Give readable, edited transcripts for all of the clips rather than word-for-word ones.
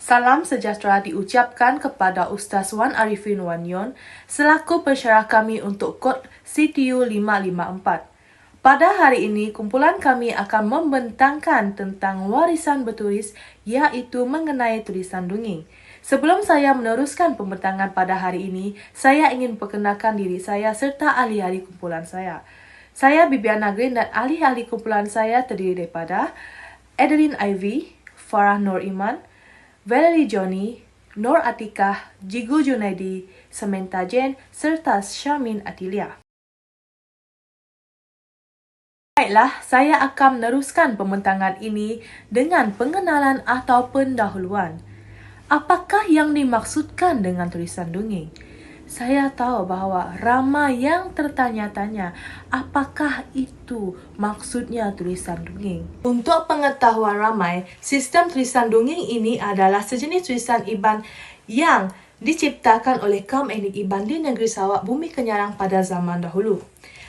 Salam sejahtera diucapkan kepada Ustaz Wan Arifin Wanyon selaku pensyarah kami untuk kod CTU 554. Pada hari ini, kumpulan kami akan membentangkan tentang warisan bertulis iaitu mengenai tulisan dongeng. Sebelum saya meneruskan pembentangan pada hari ini, saya ingin perkenalkan diri saya serta ahli-ahli kumpulan saya. Saya Bibiana Green dan ahli-ahli kumpulan saya terdiri daripada Adeline Ivy, Farah Nur Iman, Valerie Johnny, Nur Atikah, Jigu Junaidi, Samantha Jane, serta Syamin Atilia. Baiklah, saya akan meneruskan pembentangan ini dengan pengenalan atau pendahuluan. Apakah yang dimaksudkan dengan tulisan dongeng? Saya tahu bahawa ramai yang tertanya-tanya apakah itu maksudnya tulisan dongeng. Untuk pengetahuan ramai, sistem tulisan dongeng ini adalah sejenis tulisan iban yang diciptakan oleh kaum etnik Iban di negeri Sarawak, Bumi Kenyarang pada zaman dahulu.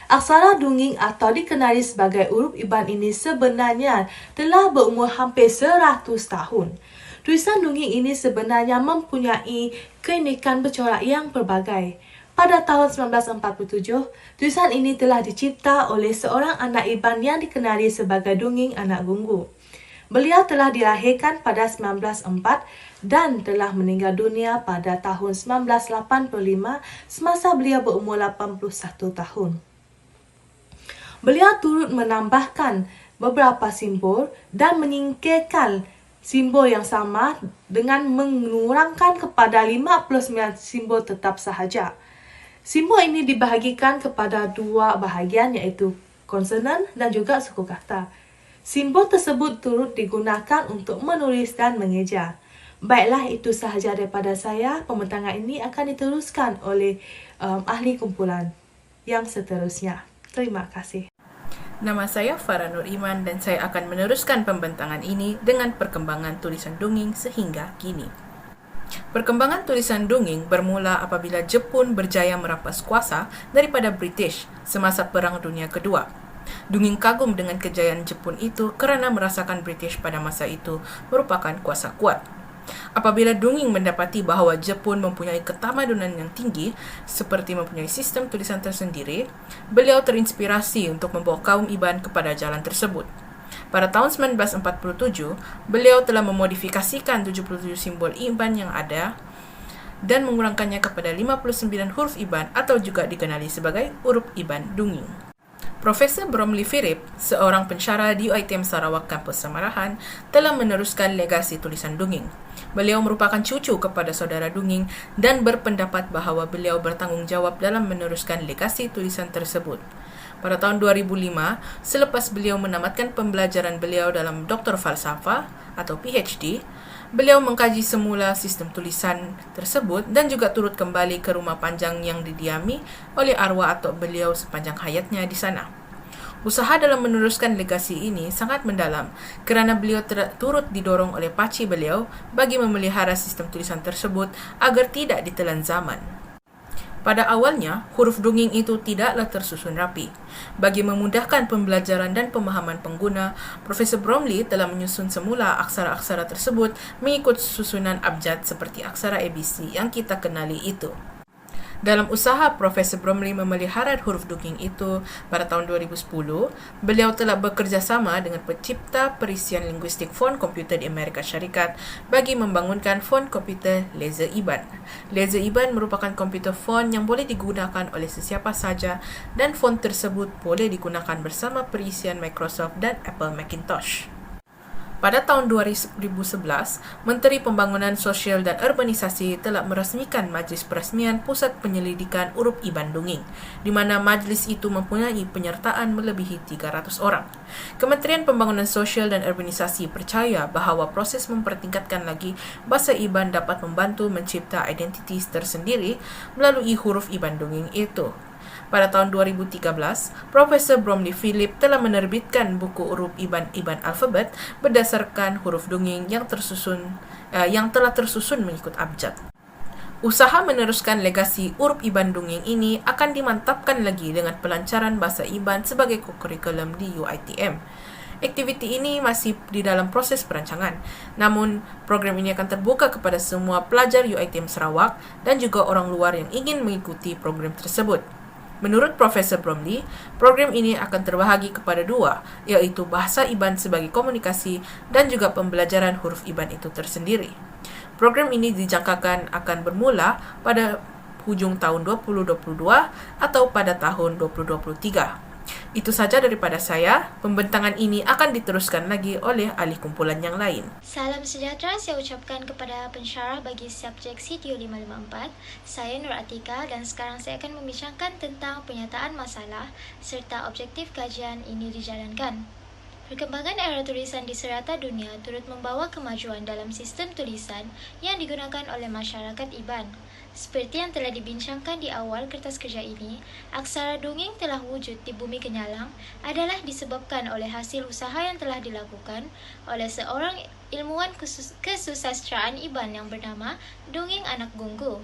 Aksara dongeng atau dikenali sebagai huruf Iban ini sebenarnya telah berumur hampir 100 tahun. Tulisan dongeng ini sebenarnya mempunyai keunikan bercorak yang pelbagai. Pada tahun 1947, tulisan ini telah dicipta oleh seorang anak Iban yang dikenali sebagai Dongeng Anak Gunggu. Beliau telah dilahirkan pada 1904 dan telah meninggal dunia pada tahun 1985 semasa beliau berumur 81 tahun. Beliau turut menambahkan beberapa simbol dan menyingkirkan simbol yang sama dengan mengurangkan kepada 59 simbol tetap sahaja. Simbol ini dibahagikan kepada dua bahagian iaitu konsonan dan juga suku kata. Simbol tersebut turut digunakan untuk menulis dan mengeja. Baiklah, itu sahaja daripada saya. Pembentangan ini akan diteruskan oleh ahli kumpulan yang seterusnya. Terima kasih. Nama saya Farah Nur Iman dan saya akan meneruskan pembentangan ini dengan perkembangan tulisan dongeng sehingga kini. Perkembangan tulisan dongeng bermula apabila Jepun berjaya merampas kuasa daripada British semasa Perang Dunia Kedua. Dongeng kagum dengan kejayaan Jepun itu kerana merasakan British pada masa itu merupakan kuasa kuat. Apabila dongeng mendapati bahawa Jepun mempunyai ketamadunan yang tinggi seperti mempunyai sistem tulisan tersendiri, beliau terinspirasi untuk membawa kaum Iban kepada jalan tersebut. Pada tahun 1947, beliau telah memodifikasikan 77 simbol Iban yang ada dan mengurangkannya kepada 59 huruf Iban atau juga dikenali sebagai huruf Iban dongeng. Profesor Bromley Philip, seorang pensyarah di UiTM Sarawak Kampus Samarahan, telah meneruskan legasi tulisan dongeng. Beliau merupakan cucu kepada saudara dongeng dan berpendapat bahawa beliau bertanggungjawab dalam meneruskan legasi tulisan tersebut. Pada tahun 2005, selepas beliau menamatkan pembelajaran beliau dalam Doktor Falsafah atau PhD, beliau mengkaji semula sistem tulisan tersebut dan juga turut kembali ke rumah panjang yang didiami oleh arwah atuk beliau sepanjang hayatnya di sana. Usaha dalam meneruskan legasi ini sangat mendalam kerana beliau turut didorong oleh pakcik beliau bagi memelihara sistem tulisan tersebut agar tidak ditelan zaman. Pada awalnya, huruf dongeng itu tidaklah tersusun rapi. Bagi memudahkan pembelajaran dan pemahaman pengguna, Profesor Bromley telah menyusun semula aksara-aksara tersebut mengikut susunan abjad seperti aksara ABC yang kita kenali itu. Dalam usaha Profesor Bromley memelihara huruf dongeng itu pada tahun 2010, beliau telah bekerjasama dengan pencipta perisian linguistik font komputer di Amerika Syarikat bagi membangunkan font komputer Laser Iban. Laser Iban merupakan komputer font yang boleh digunakan oleh sesiapa saja dan font tersebut boleh digunakan bersama perisian Microsoft dan Apple Macintosh. Pada tahun 2011, Menteri Pembangunan Sosial dan Urbanisasi telah merasmikan Majlis Perasmian Pusat Penyelidikan Huruf Iban Dongeng, di mana majlis itu mempunyai penyertaan melebihi 300 orang. Kementerian Pembangunan Sosial dan Urbanisasi percaya bahawa proses mempertingkatkan lagi bahasa Iban dapat membantu mencipta identiti tersendiri melalui huruf Iban Dongeng itu. Pada tahun 2013, Profesor Bromley Philip telah menerbitkan buku huruf Iban Alfabet berdasarkan huruf dongeng yang telah tersusun mengikut abjad. Usaha meneruskan legasi huruf Iban dongeng ini akan dimantapkan lagi dengan pelancaran bahasa Iban sebagai kurikulum di UiTM. Aktiviti ini masih di dalam proses perancangan. Namun, program ini akan terbuka kepada semua pelajar UiTM Sarawak dan juga orang luar yang ingin mengikuti program tersebut. Menurut Profesor Bromley, program ini akan terbahagi kepada dua, iaitu bahasa Iban sebagai komunikasi dan juga pembelajaran huruf Iban itu tersendiri. Program ini dijangkakan akan bermula pada hujung tahun 2022 atau pada tahun 2023. Itu saja daripada saya. Pembentangan ini akan diteruskan lagi oleh ahli kumpulan yang lain. Salam sejahtera saya ucapkan kepada pensyarah bagi subjek CTU 554. Saya Nur Atika dan sekarang saya akan membincangkan tentang penyataan masalah serta objektif kajian ini dijalankan. Perkembangan era tulisan di serata dunia turut membawa kemajuan dalam sistem tulisan yang digunakan oleh masyarakat Iban. Seperti yang telah dibincangkan di awal kertas kerja ini, aksara dongeng telah wujud di bumi Kenyalang adalah disebabkan oleh hasil usaha yang telah dilakukan oleh seorang ilmuwan kesusastraan Iban yang bernama Dongeng Anak Gunggu.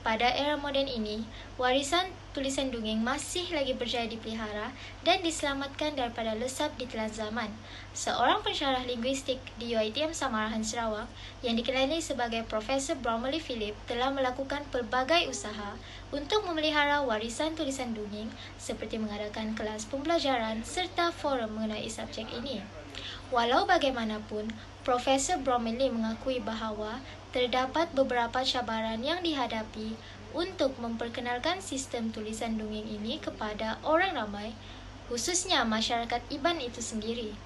Pada era moden ini, warisan tulisan dongeng masih lagi berjaya dipelihara dan diselamatkan daripada lesap di telan zaman. Seorang pensyarah linguistik di UiTM Samarahan Sarawak yang dikenali sebagai Profesor Bromley Philip telah melakukan pelbagai usaha untuk memelihara warisan tulisan dongeng seperti mengadakan kelas pembelajaran serta forum mengenai subjek ini. Walau bagaimanapun, Profesor Bromley mengakui bahawa terdapat beberapa cabaran yang dihadapi untuk memperkenalkan sistem tulisan dongeng ini kepada orang ramai, khususnya masyarakat Iban itu sendiri.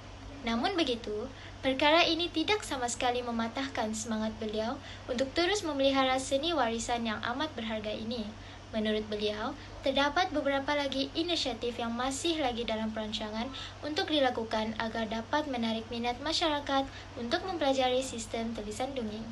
Namun begitu, perkara ini tidak sama sekali mematahkan semangat beliau untuk terus memelihara seni warisan yang amat berharga ini. Menurut beliau, terdapat beberapa lagi inisiatif yang masih lagi dalam perancangan untuk dilakukan agar dapat menarik minat masyarakat untuk mempelajari sistem tulisan dongeng.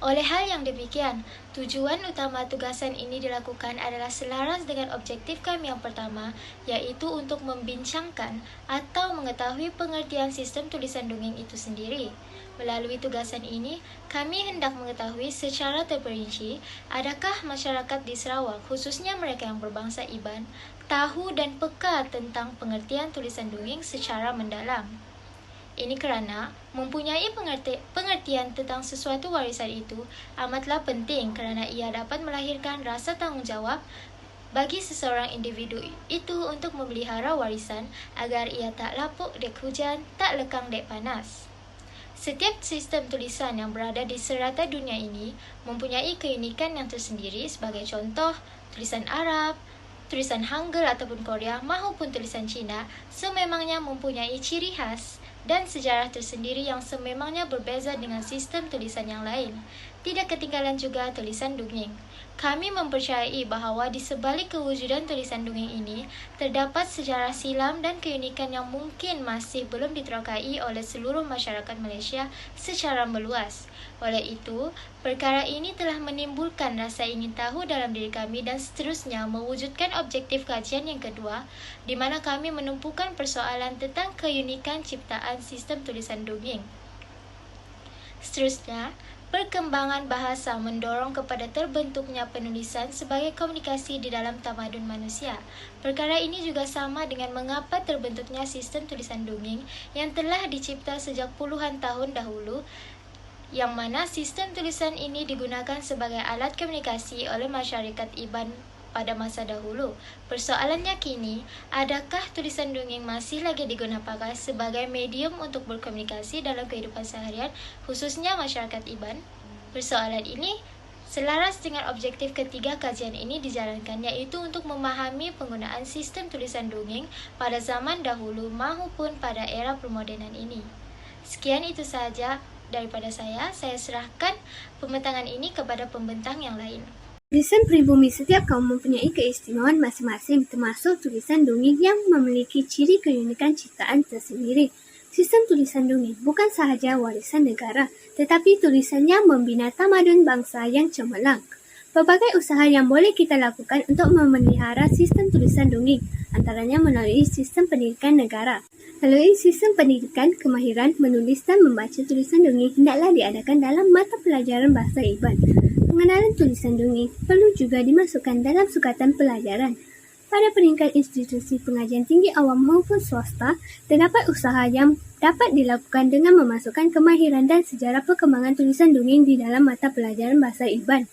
Oleh hal yang demikian, tujuan utama tugasan ini dilakukan adalah selaras dengan objektif kami yang pertama, yaitu untuk membincangkan atau mengetahui pengertian sistem tulisan dongeng itu sendiri. Melalui tugasan ini, kami hendak mengetahui secara terperinci adakah masyarakat di Sarawak, khususnya mereka yang berbangsa Iban, tahu dan peka tentang pengertian tulisan dongeng secara mendalam. Ini kerana mempunyai pengertian tentang sesuatu warisan itu amatlah penting kerana ia dapat melahirkan rasa tanggungjawab bagi seseorang individu itu untuk memelihara warisan agar ia tak lapuk dek hujan, tak lekang dek panas. Setiap sistem tulisan yang berada di serata dunia ini mempunyai keunikan yang tersendiri. Sebagai contoh, tulisan Arab, tulisan Hangul ataupun Korea maupun tulisan Cina sememangnya mempunyai ciri khas dan sejarah tersendiri yang sememangnya berbeza dengan sistem tulisan yang lain. Tidak ketinggalan juga tulisan dongeng. Kami mempercayai bahawa di sebalik kewujudan tulisan dongeng ini, terdapat sejarah silam dan keunikan yang mungkin masih belum diterokai oleh seluruh masyarakat Malaysia secara meluas. Oleh itu, perkara ini telah menimbulkan rasa ingin tahu dalam diri kami dan seterusnya mewujudkan objektif kajian yang kedua, di mana kami menumpukan persoalan tentang keunikan ciptaan sistem tulisan dongeng. Seterusnya, perkembangan bahasa mendorong kepada terbentuknya penulisan sebagai komunikasi di dalam tamadun manusia. Perkara ini juga sama dengan mengapa terbentuknya sistem tulisan dongeng yang telah dicipta sejak puluhan tahun dahulu, yang mana sistem tulisan ini digunakan sebagai alat komunikasi oleh masyarakat Iban pada masa dahulu. Persoalannya kini, adakah tulisan dongeng masih lagi digunakan sebagai medium untuk berkomunikasi dalam kehidupan seharian, khususnya masyarakat Iban? Persoalan ini selaras dengan objektif ketiga kajian ini dijalankan, yaitu untuk memahami penggunaan sistem tulisan dongeng pada zaman dahulu maupun pada era permodenan ini. Sekian itu sahaja daripada saya serahkan pembentangan ini kepada pembentang yang lain. Tulisan pribumi setiap kaum mempunyai keistimewaan masing-masing, termasuk tulisan dongeng yang memiliki ciri keunikan ciptaan tersendiri. Sistem tulisan dongeng bukan sahaja warisan negara, tetapi tulisan yang membina tamadun bangsa yang cemerlang. Berbagai usaha yang boleh kita lakukan untuk memelihara sistem tulisan dongeng, antaranya melalui sistem pendidikan negara. Melalui sistem pendidikan, kemahiran menulis dan membaca tulisan dongeng hendaklah diadakan dalam mata pelajaran bahasa Iban. Pengenalan tulisan dongeng perlu juga dimasukkan dalam sukatan pelajaran. Pada peringkat institusi pengajian tinggi awam maupun swasta, terdapat usaha yang dapat dilakukan dengan memasukkan kemahiran dan sejarah perkembangan tulisan dongeng di dalam mata pelajaran bahasa Iban.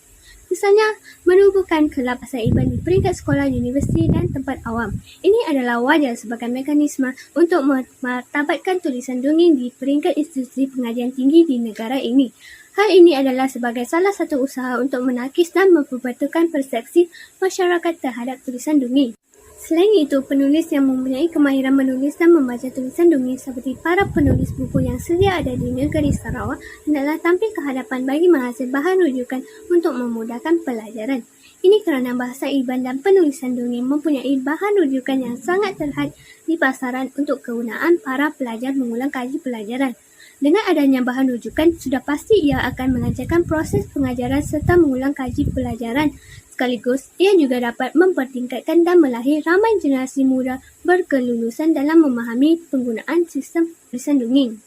Misalnya, menubuhkan kelab bahasa Iban di peringkat sekolah, universiti dan tempat awam. Ini adalah wajar sebagai mekanisme untuk memartabatkan tulisan dongeng di peringkat institusi pengajian tinggi di negara ini. Hal ini adalah sebagai salah satu usaha untuk menakis dan memperbetulkan persepsi masyarakat terhadap tulisan dongeng. Selain itu, penulis yang mempunyai kemahiran menulis dan membaca tulisan dongeng seperti para penulis buku yang sedia ada di negeri Sarawak hendaklah tampil ke hadapan bagi menghasil bahan rujukan untuk memudahkan pelajaran. Ini kerana bahasa Iban dan penulisan dongeng mempunyai bahan rujukan yang sangat terhad di pasaran untuk kegunaan para pelajar mengulang kaji pelajaran. Dengan adanya bahan rujukan, sudah pasti ia akan melancarkan proses pengajaran serta mengulang kaji pelajaran. Sekaligus, ia juga dapat mempertingkatkan dan melahir ramai generasi muda berkelulusan dalam memahami penggunaan sistem tulisan dongeng.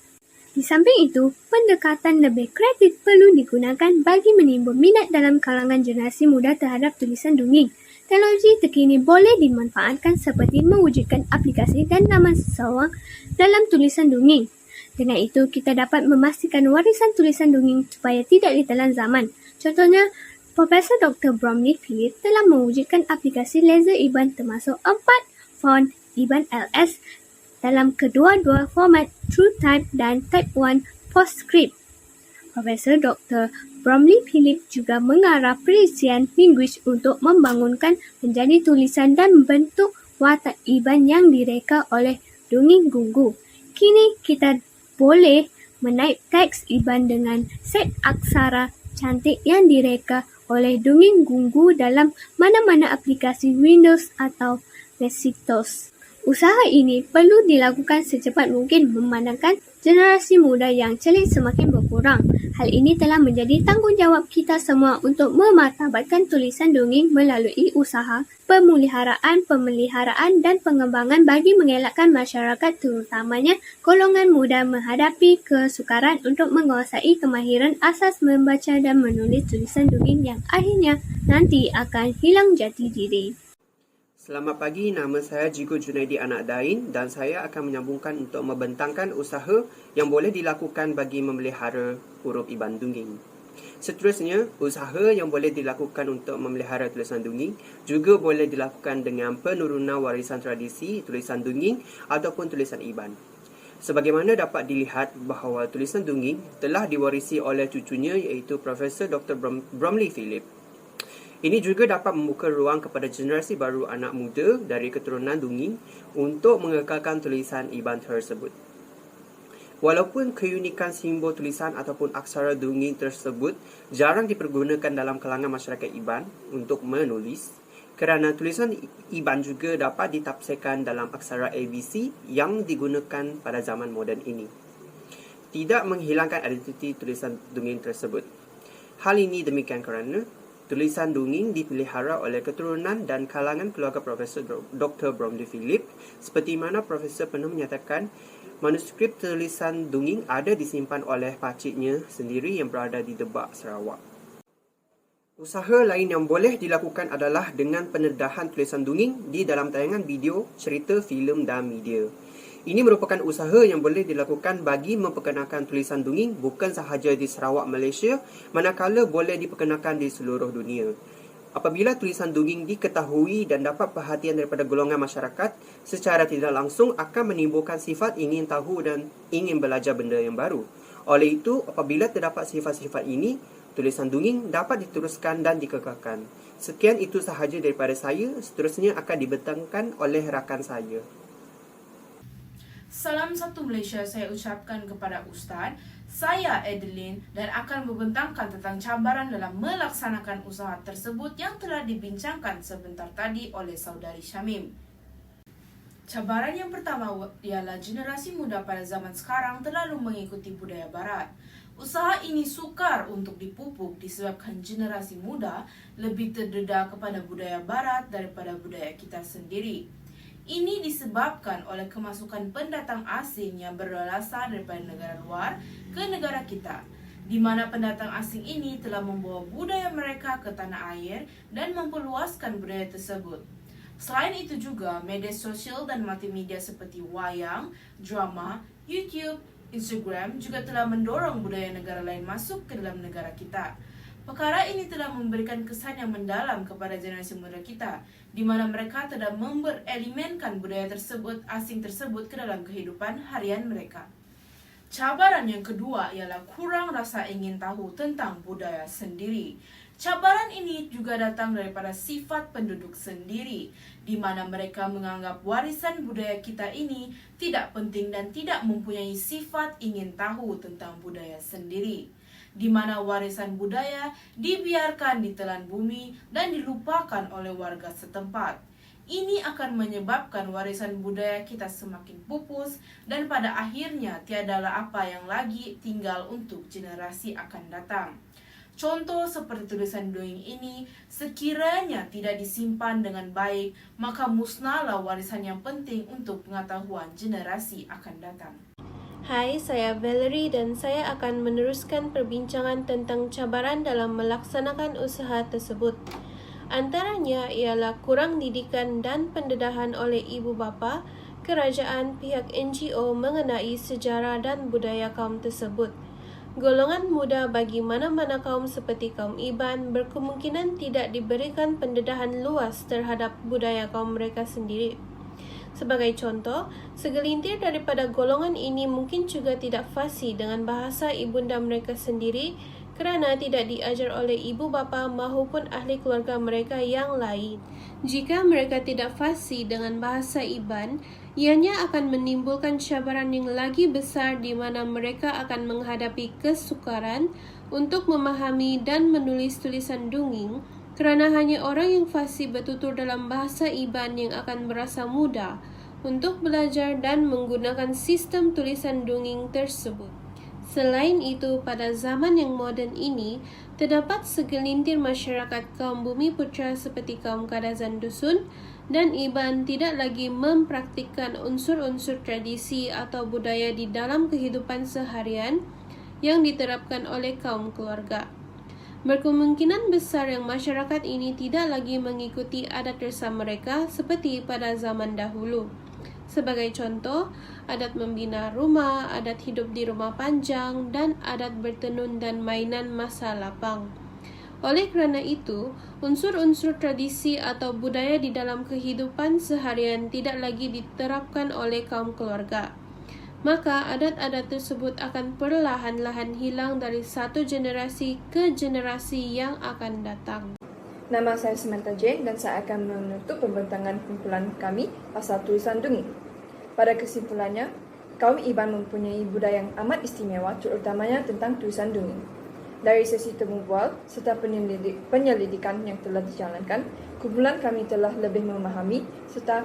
Di samping itu, pendekatan lebih kreatif perlu digunakan bagi menimbul minat dalam kalangan generasi muda terhadap tulisan dongeng. Teknologi terkini boleh dimanfaatkan seperti mewujudkan aplikasi dan laman seseorang dalam tulisan dongeng. Dengan itu, kita dapat memastikan warisan tulisan dongeng supaya tidak ditelan zaman. Contohnya, Profesor Dr. Bromley Philip telah mewujudkan aplikasi laser Iban termasuk 4 font Iban LS dalam kedua-dua format TrueType dan Type 1 PostScript. Profesor Dr. Bromley Philip juga mengarah perisian linguis untuk membangunkan menjadi tulisan dan bentuk watak Iban yang direka oleh dongeng Gunggu. Kini kita boleh menaip teks Iban dengan set aksara cantik yang direka oleh dongeng Gunggu dalam mana-mana aplikasi Windows atau Macintosh. Usaha ini perlu dilakukan secepat mungkin memandangkan generasi muda yang celik semakin berkurang. Hal ini telah menjadi tanggungjawab kita semua untuk memartabatkan tulisan dongeng melalui usaha pemeliharaan dan pengembangan bagi mengelakkan masyarakat terutamanya golongan muda menghadapi kesukaran untuk menguasai kemahiran asas membaca dan menulis tulisan dongeng yang akhirnya nanti akan hilang jati diri. Selamat pagi, nama saya Jigo Junaidi Anak Dain dan saya akan menyambungkan untuk membentangkan usaha yang boleh dilakukan bagi memelihara huruf Iban dongeng. Seterusnya, usaha yang boleh dilakukan untuk memelihara tulisan dongeng juga boleh dilakukan dengan penurunan warisan tradisi tulisan dongeng ataupun tulisan Iban. Sebagaimana dapat dilihat bahawa tulisan dongeng telah diwarisi oleh cucunya iaitu Profesor Dr. Bromley Philip. Ini juga dapat membuka ruang kepada generasi baru anak muda dari keturunan dongeng untuk mengekalkan tulisan Iban tersebut. Walaupun keunikan simbol tulisan ataupun aksara dongeng tersebut jarang dipergunakan dalam kalangan masyarakat Iban untuk menulis, kerana tulisan Iban juga dapat ditafsirkan dalam aksara ABC yang digunakan pada zaman moden ini. Tidak menghilangkan identiti tulisan dongeng tersebut. Hal ini demikian kerana tulisan dongeng dipelihara oleh keturunan dan kalangan keluarga Profesor Dr. Bromley Philip, seperti mana Profesor pernah menyatakan manuskrip tulisan dongeng ada disimpan oleh pakciknya sendiri yang berada di Debak, Sarawak. Usaha lain yang boleh dilakukan adalah dengan pendedahan tulisan dongeng di dalam tayangan video, cerita, filem dan media. Ini merupakan usaha yang boleh dilakukan bagi memperkenalkan tulisan dongeng bukan sahaja di Sarawak, Malaysia, manakala boleh diperkenalkan di seluruh dunia. Apabila tulisan dongeng diketahui dan dapat perhatian daripada golongan masyarakat, secara tidak langsung akan menimbulkan sifat ingin tahu dan ingin belajar benda yang baru. Oleh itu, apabila terdapat sifat-sifat ini, tulisan dongeng dapat diteruskan dan dikekalkan. Sekian itu sahaja daripada saya, seterusnya akan dibentangkan oleh rakan saya. Salam satu Malaysia saya ucapkan kepada Ustaz. Saya Adeline dan akan membentangkan tentang cabaran dalam melaksanakan usaha tersebut yang telah dibincangkan sebentar tadi oleh saudari Syamim. Cabaran yang pertama ialah generasi muda pada zaman sekarang terlalu mengikuti budaya barat. Usaha ini sukar untuk dipupuk disebabkan generasi muda lebih terdedah kepada budaya barat daripada budaya kita sendiri. Ini disebabkan oleh kemasukan pendatang asing yang berasal daripada negara luar ke negara kita, di mana pendatang asing ini telah membawa budaya mereka ke tanah air dan memperluaskan budaya tersebut. Selain itu juga, media sosial dan multimedia seperti wayang, drama, YouTube, Instagram juga telah mendorong budaya negara lain masuk ke dalam negara kita. Perkara ini telah memberikan kesan yang mendalam kepada generasi muda kita, di mana mereka telah memberelemenkan budaya tersebut, asing tersebut ke dalam kehidupan harian mereka. Cabaran yang kedua ialah kurang rasa ingin tahu tentang budaya sendiri. Cabaran ini juga datang daripada sifat penduduk sendiri, di mana mereka menganggap warisan budaya kita ini tidak penting dan tidak mempunyai sifat ingin tahu tentang budaya sendiri, di mana warisan budaya dibiarkan ditelan bumi dan dilupakan oleh warga setempat. Ini akan menyebabkan warisan budaya kita semakin pupus dan pada akhirnya tiadalah apa yang lagi tinggal untuk generasi akan datang. Contoh seperti tulisan dongeng ini, sekiranya tidak disimpan dengan baik, maka musnahlah warisan yang penting untuk pengetahuan generasi akan datang. Hai, saya Valerie dan saya akan meneruskan perbincangan tentang cabaran dalam melaksanakan usaha tersebut. Antaranya ialah kurang didikan dan pendedahan oleh ibu bapa, kerajaan, pihak NGO mengenai sejarah dan budaya kaum tersebut. Golongan muda bagi mana-mana kaum seperti kaum Iban berkemungkinan tidak diberikan pendedahan luas terhadap budaya kaum mereka sendiri. Sebagai contoh, segelintir daripada golongan ini mungkin juga tidak fasih dengan bahasa ibunda mereka sendiri kerana tidak diajar oleh ibu bapa maupun ahli keluarga mereka yang lain. Jika mereka tidak fasih dengan bahasa Iban, ianya akan menimbulkan cabaran yang lagi besar di mana mereka akan menghadapi kesukaran untuk memahami dan menulis tulisan dongeng kerana hanya orang yang fasih bertutur dalam bahasa Iban yang akan berasa mudah untuk belajar dan menggunakan sistem tulisan dongeng tersebut. Selain itu, pada zaman yang moden ini, terdapat segelintir masyarakat kaum Bumi Putra seperti kaum Kadazan Dusun dan Iban tidak lagi mempraktikkan unsur-unsur tradisi atau budaya di dalam kehidupan seharian yang diterapkan oleh kaum keluarga. Berkemungkinan besar yang masyarakat ini tidak lagi mengikuti adat resam mereka seperti pada zaman dahulu. Sebagai contoh, adat membina rumah, adat hidup di rumah panjang, dan adat bertenun dan mainan masa lapang. Oleh kerana itu, unsur-unsur tradisi atau budaya di dalam kehidupan seharian tidak lagi diterapkan oleh kaum keluarga. Maka adat-adat tersebut akan perlahan-lahan hilang dari satu generasi ke generasi yang akan datang. Nama saya Samantha Jane dan saya akan menutup pembentangan kumpulan kami pasal tulisan dongeng. Pada kesimpulannya, kaum Iban mempunyai budaya yang amat istimewa terutamanya tentang tulisan dongeng. Dari sesi temu bual serta penyelidikan yang telah dijalankan, kumpulan kami telah lebih memahami serta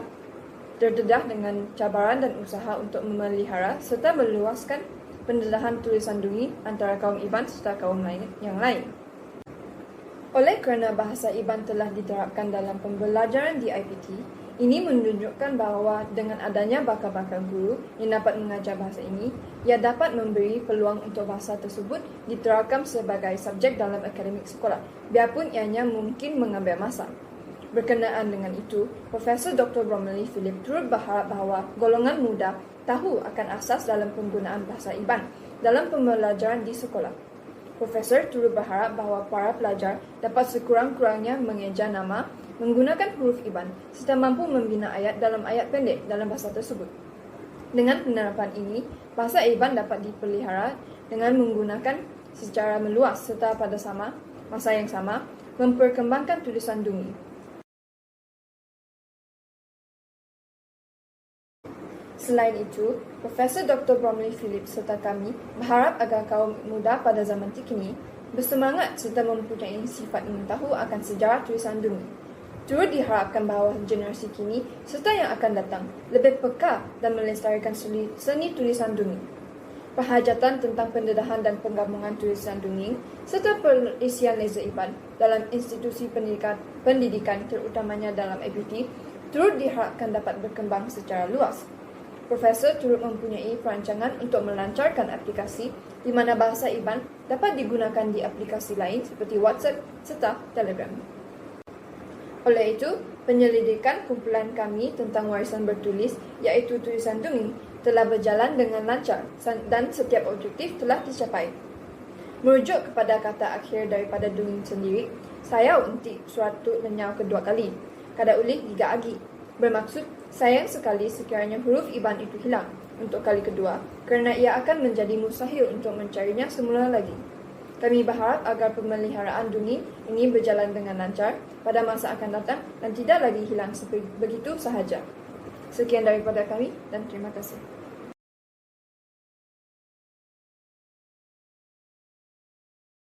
terdedah dengan cabaran dan usaha untuk memelihara serta meluaskan pendedahan tulisan dongeng antara kaum Iban serta kaum yang lain. Oleh kerana bahasa Iban telah diterapkan dalam pembelajaran di IPT, ini menunjukkan bahawa dengan adanya bakal-bakal guru yang dapat mengajar bahasa ini, ia dapat memberi peluang untuk bahasa tersebut diterapkan sebagai subjek dalam akademik sekolah, biarpun ianya mungkin mengambil masa. Berkenaan dengan itu, Profesor Dr. Bromley Philip turut berharap bahawa golongan muda tahu akan asas dalam penggunaan bahasa Iban dalam pembelajaran di sekolah. Profesor turut berharap bahawa para pelajar dapat sekurang-kurangnya mengeja nama, menggunakan huruf Iban serta mampu membina ayat dalam ayat pendek dalam bahasa tersebut. Dengan penerapan ini, bahasa Iban dapat dipelihara dengan menggunakan secara meluas serta pada masa yang sama memperkembangkan tulisan dongeng. Selain itu, Profesor Dr. Bromley Philip serta kami berharap agar kaum muda pada zaman kini bersemangat serta mempunyai sifat ingin tahu akan sejarah tulisan dongeng. Turut diharapkan bahawa generasi kini serta yang akan datang lebih peka dan melestarikan seni tulisan dongeng. Perhajatan tentang pendedahan dan penggabungan tulisan dongeng serta perisian laser Iban dalam institusi pendidikan terutamanya dalam IPT turut diharapkan dapat berkembang secara luas. Profesor turut mempunyai perancangan untuk melancarkan aplikasi di mana bahasa Iban dapat digunakan di aplikasi lain seperti WhatsApp serta Telegram. Oleh itu, Penyelidikan kumpulan kami tentang warisan bertulis, iaitu tulisan dongeng, telah berjalan dengan lancar dan setiap objektif telah dicapai. Merujuk kepada kata akhir daripada dongeng sendiri, saya untik suatu lenyau kedua kali. Kada ulih giga agi. Bermaksud, sayang sekali sekiranya huruf iban itu hilang untuk kali kedua, kerana ia akan menjadi mustahil untuk mencarinya semula lagi. Kami berharap agar pemeliharaan dongeng ini berjalan dengan lancar pada masa akan datang dan tidak lagi hilang begitu sahaja. Sekian daripada kami dan terima kasih.